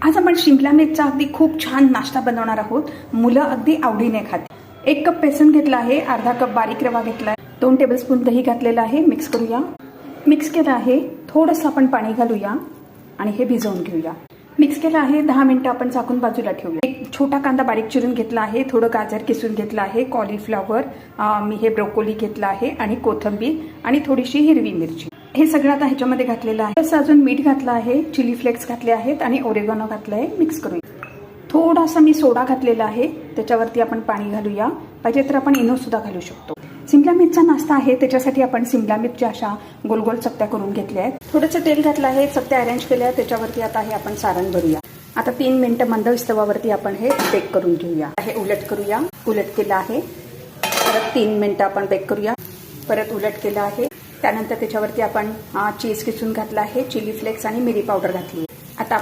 आज आपण शिमला मिरचचा अगदी खूप छान नाश्ता बनवणार आहोत। मुलं अगदी आवडीने खातील। 1 कप बेसन घेतला आहे, अर्धा कप बारीक रवा घेतला आहे, 2 टेबलस्पून दही घातलेलं आहे। मिक्स करूया। मिक्स केलं आहे, थोडंसं आपण पाणी घालूया आणि हे भिजवून घेऊया। मिक्स केलं आहे, 10 मिनिटं आपण झाकून बाजूला ठेवूया। एक छोटा कांदा बारीक चिरून घेतला आहे, थोडं गाजर किसून घेतलं आहे, कॉलीफ्लॉवर, मी हे ब्रोकोली घेतला आहे आणि कोथिंबीर आणि थोडीशी हिरवी मिरची। हे सगळं आता ह्याच्यामध्ये घातलेलं आहे। तसं अजून मीठ घातलं आहे, चिली फ्लेक्स घातले आहेत आणि ओरेगानो घातलं आहे। मिक्स करूया। थोडासा मी सोडा घातलेला आहे, त्याच्यावरती आपण पाणी घालूया। पाहिजे तर आपण इनो सुद्धा घालू शकतो। शिमला मिरचचा नाश्ता आहे, त्याच्यासाठी आपण शिमला मिरच्या अशा गोल गोल चकत्या करून घेतल्या आहेत। थोडंसं तेल घातलं आहे, चकत्या अरेंज केल्या आहेत, त्याच्यावरती आता हे आपण सारण भरूया। आता 3 मिनिटं मंद तव्यावरती आपण हे बेक करून घेऊया। हे उलट करूया। उलट केलं आहे, परत 3 मिनिटं आपण बेक करूया। परत उलट केलं आहे, त्यानंतर त्याच्यावरती आपण चीज किसून घातला आहे, चिली फ्लेक्स आणि मिरी पावडर घातली। आता